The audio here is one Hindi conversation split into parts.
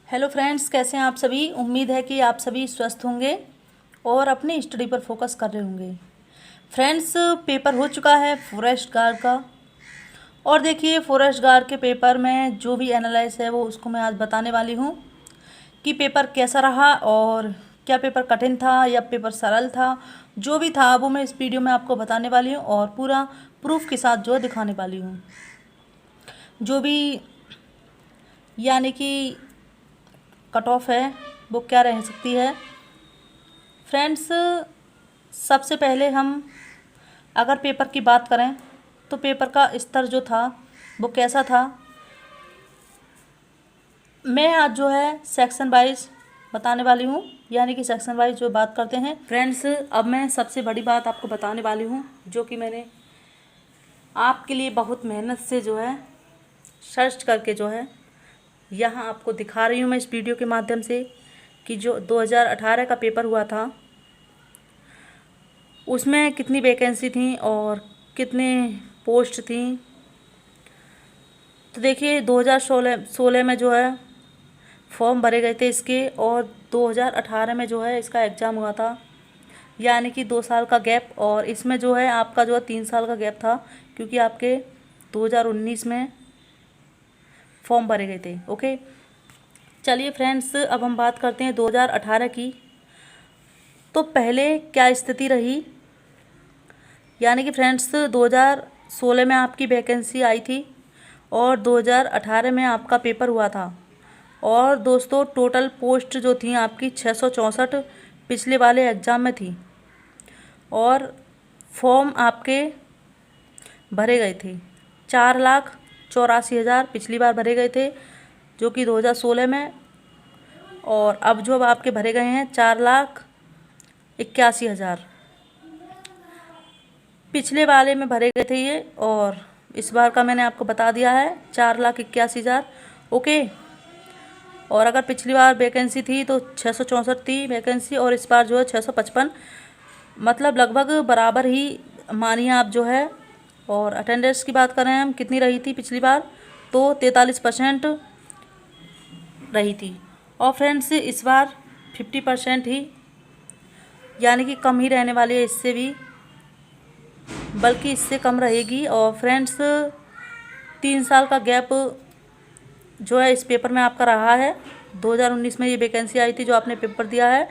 हेलो फ्रेंड्स, कैसे हैं आप सभी। उम्मीद है कि आप सभी स्वस्थ होंगे और अपनी स्टडी पर फोकस कर रहे होंगे। फ्रेंड्स, पेपर हो चुका है फॉरेस्ट गार्ड का। और देखिए, फॉरेस्ट गार्ड के पेपर में जो भी एनालाइज है वो उसको मैं आज बताने वाली हूँ कि पेपर कैसा रहा और क्या पेपर कठिन था या पेपर सरल था। जो भी था वो मैं इस वीडियो में आपको बताने वाली हूँ और पूरा प्रूफ के साथ जो है दिखाने वाली हूँ। जो भी यानी कि कट ऑफ है वो क्या रह सकती है। फ्रेंड्स, सबसे पहले हम अगर पेपर की बात करें तो पेपर का स्तर जो था वो कैसा था। मैं आज जो है सेक्शन वाइज बताने वाली हूँ, यानी कि सेक्शन वाइज जो बात करते हैं। फ्रेंड्स, अब मैं सबसे बड़ी बात आपको बताने वाली हूँ जो कि मैंने आपके लिए बहुत मेहनत से जो है सर्च करके जो है यहाँ आपको दिखा रही हूँ मैं इस वीडियो के माध्यम से कि जो 2018 का पेपर हुआ था उसमें कितनी वैकेंसी थी और कितने पोस्ट थी। तो देखिए, 2016 में जो है फॉर्म भरे गए थे इसके, और 2018 में जो है इसका एग्ज़ाम हुआ था, यानी कि 2 साल का गैप। और इसमें जो है आपका जो है 3 साल का गैप था, क्योंकि आपके 2019 में फॉर्म भरे गए थे। ओके, चलिए फ्रेंड्स, अब हम बात करते हैं 2018 की। तो पहले क्या स्थिति रही, यानी कि फ्रेंड्स 2016 में आपकी वैकेंसी आई थी और 2018 में आपका पेपर हुआ था। और दोस्तों, टोटल पोस्ट जो थी आपकी 664 पिछले वाले एग्ज़ाम में थी, और फॉर्म आपके भरे गए थे 4,84,000 पिछली बार भरे गए थे, जो कि 2016 में। और अब जो आपके भरे गए हैं 4,81,000 पिछले वाले में भरे गए थे ये, और इस बार का मैंने आपको बता दिया है 4,81,000। ओके, और अगर पिछली बार वैकेंसी थी तो 664 थी वैकेंसी, और इस बार जो है 655, मतलब लगभग बराबर ही मानिए आप जो है। और अटेंडेंस की बात करें हम, कितनी रही थी पिछली बार, तो 43% रही थी। और फ्रेंड्स, इस बार 50% ही, यानी कि कम ही रहने वाली है इससे भी, बल्कि इससे कम रहेगी। और फ्रेंड्स, 3 साल का गैप जो है इस पेपर में आपका रहा है। 2019 में ये वैकेंसी आई थी जो आपने पेपर दिया है,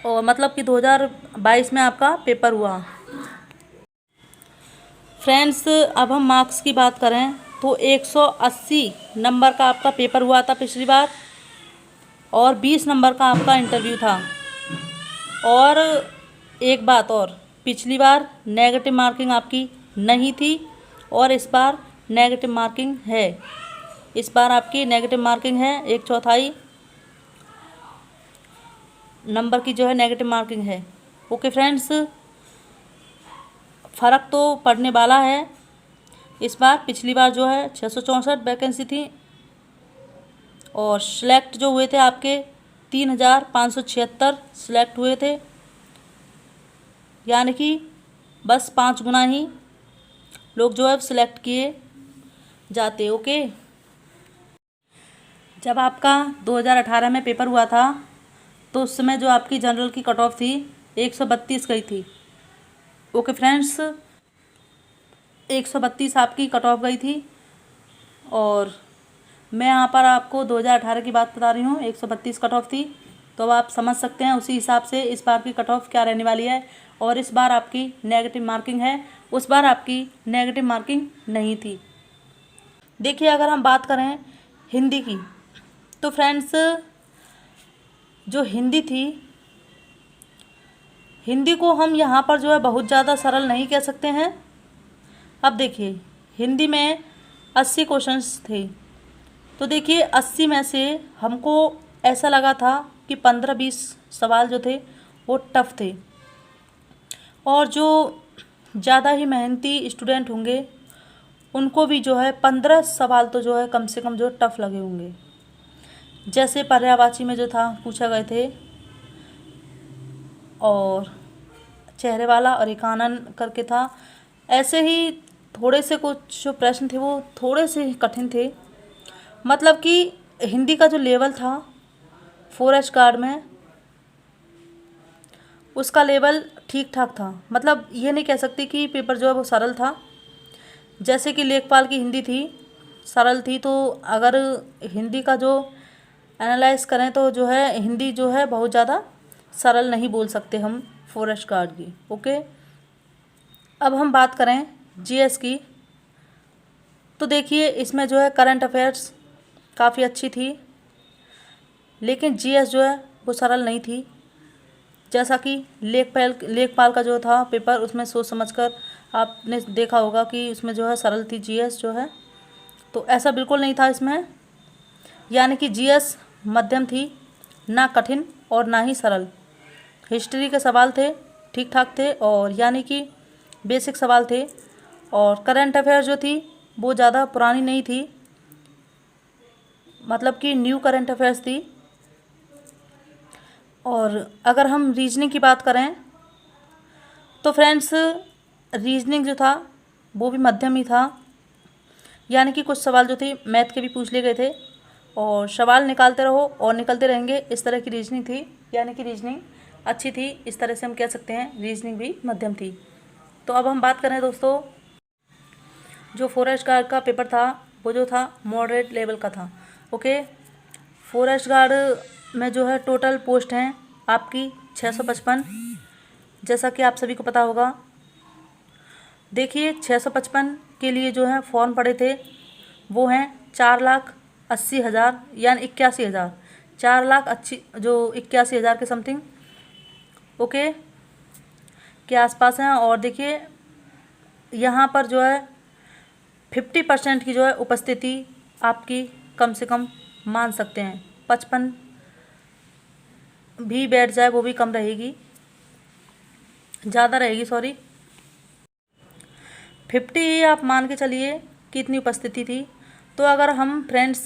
और मतलब कि 2022 में आपका पेपर हुआ। फ्रेंड्स, अब हम मार्क्स की बात करें तो 180 नंबर का आपका पेपर हुआ था पिछली बार, और 20 नंबर का आपका इंटरव्यू था। और एक बात और, पिछली बार नेगेटिव मार्किंग आपकी नहीं थी और इस बार नेगेटिव मार्किंग है। इस बार आपकी नेगेटिव मार्किंग है, 1/4 नंबर की जो है नेगेटिव मार्किंग है। ओके फ्रेंड्स, फ़र्क तो पड़ने वाला है इस बार। पिछली बार जो है 664 वैकेंसी थी, और सिलेक्ट जो हुए थे आपके 3,576 सिलेक्ट हुए थे, यानी कि बस 5 गुना ही लोग जो है सिलेक्ट किए जाते। ओके, जब आपका 2018 में पेपर हुआ था तो उस समय जो आपकी जनरल की कट ऑफ थी 132 गई थी। ओके फ्रेंड्स, 132 आपकी कट ऑफ गई थी, और मैं यहाँ पर आपको 2018 की बात बता रही हूँ, 132 कट ऑफ थी। तो अब आप समझ सकते हैं उसी हिसाब से इस बार की कट ऑफ क्या रहने वाली है। और इस बार आपकी नेगेटिव मार्किंग है, उस बार आपकी नेगेटिव मार्किंग नहीं थी। देखिए, अगर हम बात करें हिंदी की, तो फ्रेंड्स जो हिंदी थी, हिंदी को हम यहाँ पर जो है बहुत ज़्यादा सरल नहीं कह सकते हैं। अब देखिए, हिंदी में 80 क्वेश्चंस थे। तो देखिए, 80 में से हमको ऐसा लगा था कि 15-20 सवाल जो थे वो टफ थे, और जो ज़्यादा ही मेहनती स्टूडेंट होंगे उनको भी जो है 15 सवाल तो जो है कम से कम जो टफ लगे होंगे। जैसे पर्यायवाची में जो था पूछा गए थे, और चेहरे वाला और एकानन करके था। ऐसे ही थोड़े से कुछ जो प्रश्न थे वो थोड़े से कठिन थे, मतलब कि हिंदी का जो लेवल था फॉरेस्ट गार्ड में, उसका लेवल ठीक ठाक था। मतलब ये नहीं कह सकती कि पेपर जो है वो सरल था। जैसे कि लेखपाल की हिंदी थी, सरल थी, तो अगर हिंदी का जो एनालाइज करें तो जो है हिंदी जो है बहुत ज़्यादा सरल नहीं बोल सकते हम फॉरेस्ट गार्ड की। ओके, अब हम बात करें जीएस की, तो देखिए इसमें जो है करंट अफेयर्स काफ़ी अच्छी थी, लेकिन जीएस जो है वो सरल नहीं थी। जैसा कि लेखपाल का जो था पेपर, उसमें सोच समझकर आपने देखा होगा कि उसमें जो है सरल थी जीएस जो है, तो ऐसा बिल्कुल नहीं था इसमें। यानी कि जीएस मध्यम थी, ना कठिन और ना ही सरल। हिस्ट्री के सवाल थे ठीक ठाक थे, और यानी कि बेसिक सवाल थे। और करंट अफेयर जो थी वो ज़्यादा पुरानी नहीं थी, मतलब कि न्यू करंट अफेयर्स थी। और अगर हम रीजनिंग की बात करें तो फ्रेंड्स, रीजनिंग जो था वो भी मध्यम ही था। यानी कि कुछ सवाल जो थे मैथ के भी पूछ लिए गए थे, और सवाल निकालते रहो और निकलते रहेंगे, इस तरह की रीजनिंग थी। यानी कि रीजनिंग अच्छी थी, इस तरह से हम कह सकते हैं रीजनिंग भी मध्यम थी। तो अब हम बात करें दोस्तों, जो फॉरेस्ट गार्ड का पेपर था वो जो था मॉडरेट लेवल का था। ओके, फॉरेस्ट गार्ड में जो है टोटल पोस्ट हैं आपकी 655, जैसा कि आप सभी को पता होगा। देखिए 655 के लिए जो है फॉर्म पड़े थे वो हैं 4,80,000 यानी 81,000, 4,81,000 के समथिंग, ओके, के आसपास हैं। और देखिए यहाँ पर जो है 50% की जो है उपस्थिति आपकी कम से कम मान सकते हैं। 55 भी बैठ जाए वो भी कम रहेगी, ज़्यादा रहेगी, सॉरी, 50 ही आप मान के चलिए कि इतनी उपस्थिति थी। तो अगर हम फ्रेंड्स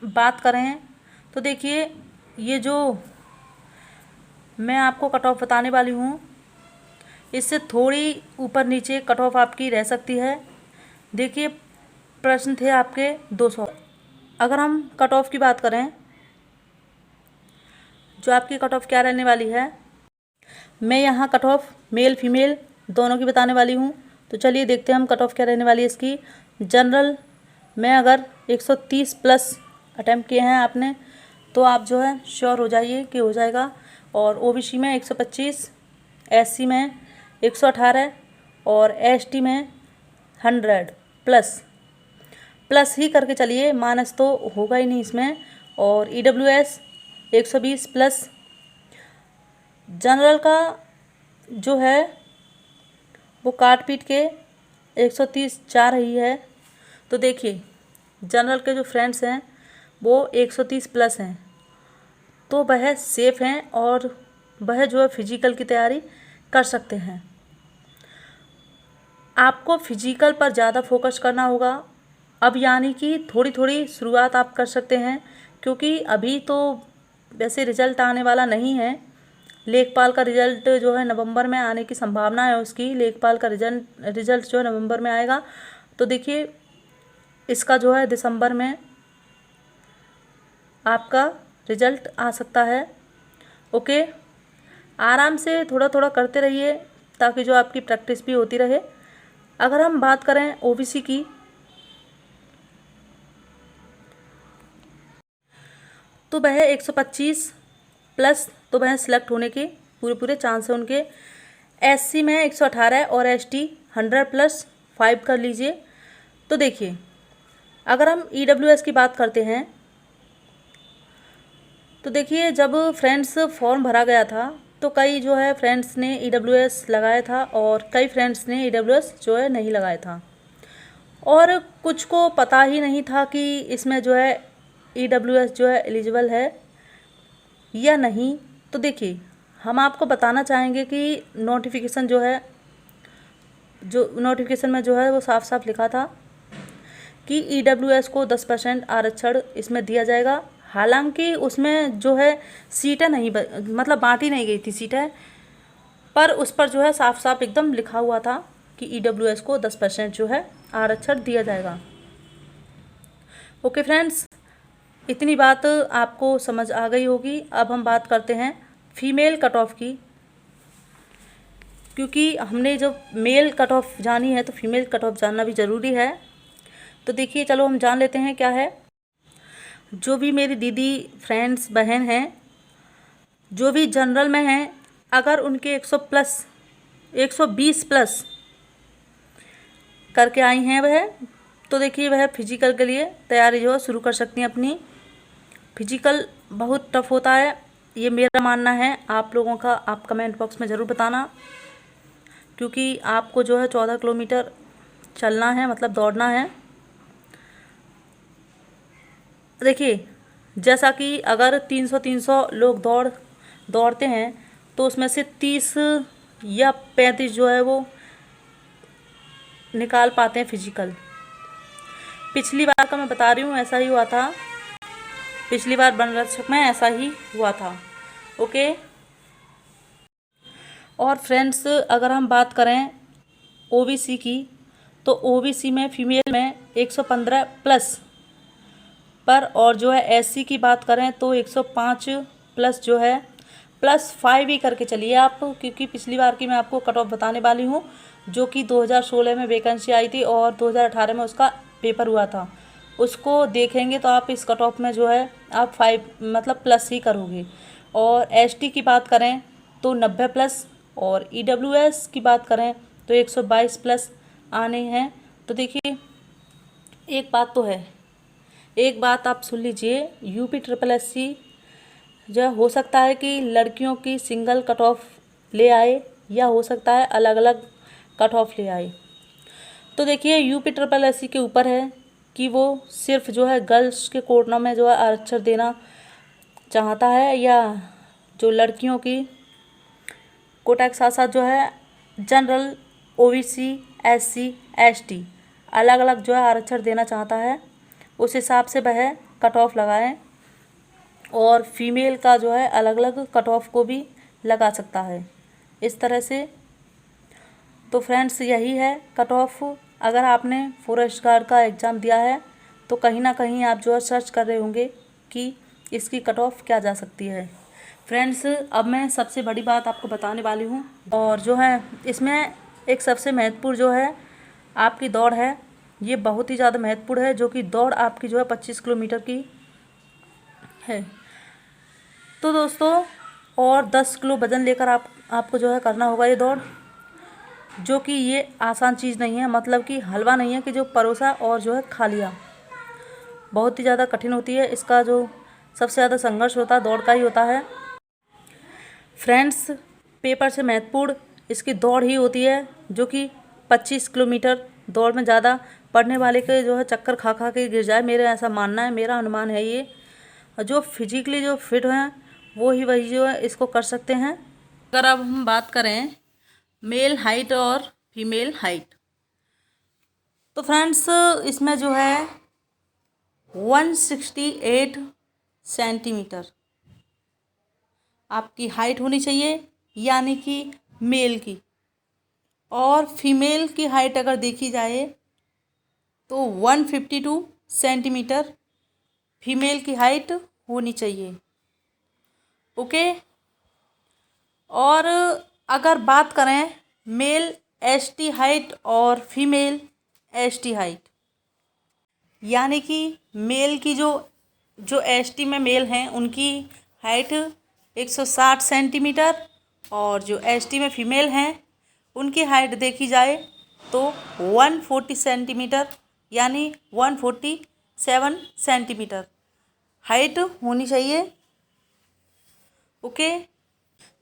बात करें तो देखिए ये जो मैं आपको कट ऑफ बताने वाली हूँ, इससे थोड़ी ऊपर नीचे कट ऑफ आपकी रह सकती है। देखिए प्रश्न थे आपके 200। अगर हम कट ऑफ की बात करें, जो आपकी कट ऑफ क्या रहने वाली है, मैं यहाँ कट ऑफ मेल फीमेल दोनों की बताने वाली हूँ। तो चलिए देखते हैं हम कट ऑफ क्या रहने वाली है इसकी। जनरल में अगर 130 प्लस अटैम्प्ट किए हैं आपने तो आप जो है श्योर हो जाइए कि हो जाएगा। और ओबीसी में 125, एससी में 118 और एसटी में 100 प्लस ही करके चलिए, माइनस तो होगा ही नहीं इसमें। और ईडब्ल्यूएस 120 प्लस। जनरल का जो है वो काट पीट के 130 जा रही है। तो देखिए जनरल के जो फ्रेंड्स हैं वो 130 प्लस हैं, तो वह सेफ़ हैं और वह जो है फिजिकल की तैयारी कर सकते हैं। आपको फिजिकल पर ज़्यादा फोकस करना होगा अब, यानी कि थोड़ी थोड़ी शुरुआत आप कर सकते हैं, क्योंकि अभी तो वैसे रिजल्ट आने वाला नहीं है। लेखपाल का रिजल्ट जो है नवंबर में आने की संभावना है उसकी। लेखपाल का रिजल्ट जो है नवंबर में आएगा। तो देखिए इसका जो है दिसंबर में आपका रिजल्ट आ सकता है। ओके, आराम से थोड़ा थोड़ा करते रहिए ताकि जो आपकी प्रैक्टिस भी होती रहे। अगर हम बात करें ओबीसी की, तो वह 125 प्लस, तो वह सिलेक्ट होने के पूरे पूरे चांस हैं उनके। एससी में 118 और एसटी 100 प्लस 5 कर लीजिए। तो देखिए अगर हम ईडब्ल्यूएस की बात करते हैं तो देखिए जब फ्रेंड्स फॉर्म भरा गया था तो कई जो है फ्रेंड्स ने ईडब्ल्यूएस लगाया था और कई फ्रेंड्स ने ईडब्ल्यूएस जो है नहीं लगाया था, और कुछ को पता ही नहीं था कि इसमें जो है ईडब्ल्यूएस जो है एलिजिबल है या नहीं। तो देखिए हम आपको बताना चाहेंगे कि नोटिफिकेशन में जो है वो साफ साफ लिखा था कि ईडब्ल्यूएस को 10% आरक्षण इसमें दिया जाएगा। हालांकि उसमें जो है सीटें नहीं मतलब बांटी नहीं गई थी सीटें, पर उस पर जो है साफ साफ एकदम लिखा हुआ था कि ईडब्ल्यूएस को 10% जो है आरक्षण दिया जाएगा। ओके फ्रेंड्स, इतनी बात आपको समझ आ गई होगी। अब हम बात करते हैं फीमेल कट ऑफ की, क्योंकि हमने जब मेल कट ऑफ जानी है तो फीमेल कट ऑफ जानना भी ज़रूरी है। तो देखिए, चलो हम जान लेते हैं क्या है। जो भी मेरी दीदी फ्रेंड्स बहन हैं जो भी जनरल में हैं, अगर उनके 100 प्लस 120 प्लस करके आई हैं वह, तो देखिए वह फिजिकल के लिए तैयारी जो है शुरू कर सकती हैं अपनी। फिजिकल बहुत टफ होता है, ये मेरा मानना है। आप लोगों का आप कमेंट बॉक्स में ज़रूर बताना, क्योंकि आपको जो है 14 किलोमीटर चलना है, मतलब दौड़ना है। देखिए, जैसा कि अगर 300 लोग दौड़ते हैं तो उसमें से 30 या 35 जो है वो निकाल पाते हैं फिजिकल। पिछली बार का मैं बता रही हूँ, ऐसा ही हुआ था। पिछली बार बनरक्षक में ऐसा ही हुआ था। ओके। और फ्रेंड्स, अगर हम बात करें ओबीसी की, तो ओबीसी में फीमेल में 115 प्लस पर, और जो है एससी की बात करें तो 105 प्लस जो है +5 ही करके चलिए आप, क्योंकि पिछली बार की मैं आपको कट ऑफ बताने वाली हूँ, जो कि 2016 में वैकेंसी आई थी और 2018 में उसका पेपर हुआ था। उसको देखेंगे तो आप इस कट ऑफ में जो है आप 5 मतलब प्लस ही करोगे। और एसटी की बात करें तो 90 प्लस, और ईडब्ल्यूएस की बात करें तो 122 प्लस आने हैं। तो देखिए, एक बात तो है, एक बात आप सुन लीजिए, यूपी SSSC जो हो सकता है कि लड़कियों की सिंगल कट ऑफ ले आए, या हो सकता है अलग अलग कट ऑफ ले आए। तो देखिए, यूपी SSSC के ऊपर है कि वो सिर्फ जो है गर्ल्स के कोटा में जो है आरक्षण देना चाहता है, या जो लड़कियों की कोटा के साथ साथ जो है जनरल, ओबीसी, एससी, एसटी अलग अलग जो है आरक्षण देना चाहता है। उस हिसाब से वह कट ऑफ लगाएं, और फीमेल का जो है अलग अलग कट ऑफ को भी लगा सकता है, इस तरह से। तो फ्रेंड्स, यही है कट ऑफ। अगर आपने फॉरेस्ट गार्ड का एग्ज़ाम दिया है तो कहीं ना कहीं आप जो है सर्च कर रहे होंगे कि इसकी कट ऑफ क्या जा सकती है। फ्रेंड्स, अब मैं सबसे बड़ी बात आपको बताने वाली हूँ, और जो है इसमें एक सबसे महत्वपूर्ण जो है आपकी दौड़ है। ये बहुत ही ज़्यादा महत्वपूर्ण है, जो कि दौड़ आपकी जो है 25 किलोमीटर की है। तो दोस्तों, और 10 किलो वज़न लेकर आपको जो है करना होगा ये दौड़, जो कि ये आसान चीज़ नहीं है, मतलब कि हलवा नहीं है कि जो परोसा और जो है खा लिया। बहुत ही ज़्यादा कठिन होती है। इसका जो सबसे ज़्यादा संघर्ष होता है दौड़ का ही होता है। फ्रेंड्स, पेपर से महत्वपूर्ण इसकी दौड़ ही होती है, जो कि 25 किलोमीटर दौड़ में ज़्यादा पढ़ने वाले के जो है चक्कर खा खा के गिर जाए, मेरा ऐसा मानना है, मेरा अनुमान है ये। जो फिजिकली जो फिट हैं वही जो है इसको कर सकते हैं। अगर अब हम बात करें मेल हाइट और फीमेल हाइट, तो फ्रेंड्स इसमें जो है 168 सेंटीमीटर आपकी हाइट होनी चाहिए, यानी कि मेल की। और फीमेल की हाइट अगर देखी जाए तो 152 सेंटीमीटर फीमेल की हाइट होनी चाहिए। ओके। और अगर बात करें मेल एसटी हाइट और फीमेल एसटी हाइट, यानी कि मेल की जो एसटी में मेल हैं उनकी हाइट 160 सेंटीमीटर, और जो एसटी में फीमेल हैं उनकी हाइट देखी जाए तो 140 सेंटीमीटर, यानी 147 सेंटीमीटर हाइट होनी चाहिए। ओके।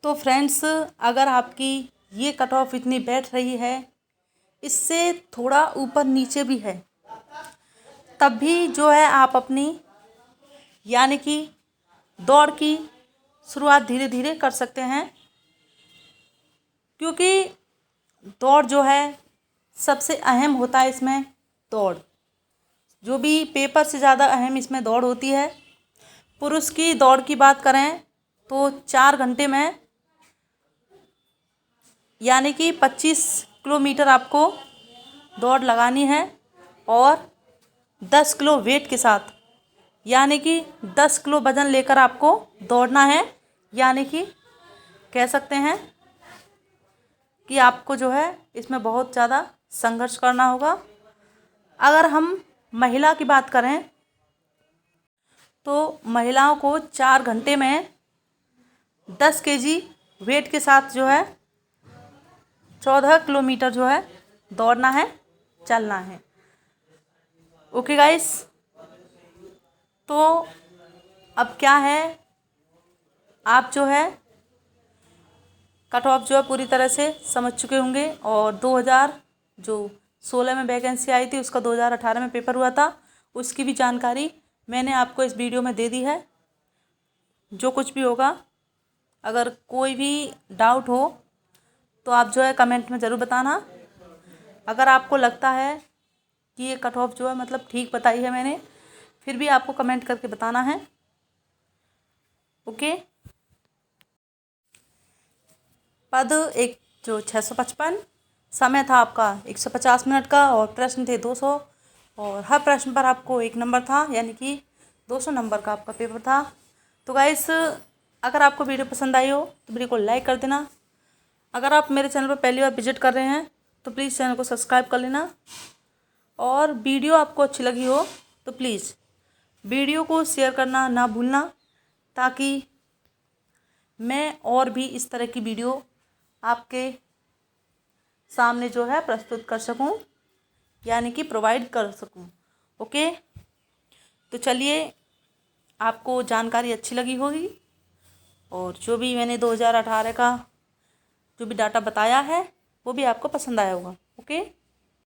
तो फ्रेंड्स, अगर आपकी ये कट ऑफ इतनी बैठ रही है, इससे थोड़ा ऊपर नीचे भी है, तब भी जो है आप अपनी यानी कि दौड़ की शुरुआत धीरे धीरे कर सकते हैं, क्योंकि दौड़ जो है सबसे अहम होता है इसमें। दौड़ जो भी पेपर से ज़्यादा अहम इसमें दौड़ होती है। पुरुष की दौड़ की बात करें तो 4 घंटे में यानी कि 25 किलोमीटर आपको दौड़ लगानी है, और 10 किलो वेट के साथ यानी कि 10 किलो वज़न लेकर आपको दौड़ना है। यानी कि कह सकते हैं कि आपको जो है इसमें बहुत ज़्यादा संघर्ष करना होगा। अगर हम महिला की बात करें तो महिलाओं को 4 घंटे में 10 केजी वेट के साथ जो है 14 किलोमीटर जो है दौड़ना है, चलना है। ओके गाइस, तो अब क्या है, आप जो है कट ऑफ जो है पूरी तरह से समझ चुके होंगे। और 2016 में वैकेंसी आई थी, उसका 2018 में पेपर हुआ था, उसकी भी जानकारी मैंने आपको इस वीडियो में दे दी है। जो कुछ भी होगा, अगर कोई भी डाउट हो तो आप जो है कमेंट में ज़रूर बताना। अगर आपको लगता है कि ये कट ऑफ जो है मतलब ठीक बताई है मैंने, फिर भी आपको कमेंट करके बताना है। ओके, पद एक जो 655, समय था आपका 150 मिनट का, और प्रश्न थे 200, और हर प्रश्न पर आपको 1 नंबर था, यानी कि 200 नंबर का आपका पेपर था। तो गाइस, अगर आपको वीडियो पसंद आई हो तो वीडियो को लाइक कर देना। अगर आप मेरे चैनल पर पहली बार विजिट कर रहे हैं तो प्लीज़ चैनल को सब्सक्राइब कर लेना। और वीडियो आपको अच्छी लगी हो तो प्लीज़ वीडियो को शेयर करना ना भूलना, ताकि मैं और भी इस तरह की वीडियो आपके सामने जो है प्रस्तुत कर सकूं, यानी कि प्रोवाइड कर सकूं। ओके, तो चलिए, आपको जानकारी अच्छी लगी होगी, और जो भी मैंने 2018 का जो भी डाटा बताया है वो भी आपको पसंद आया होगा। ओके।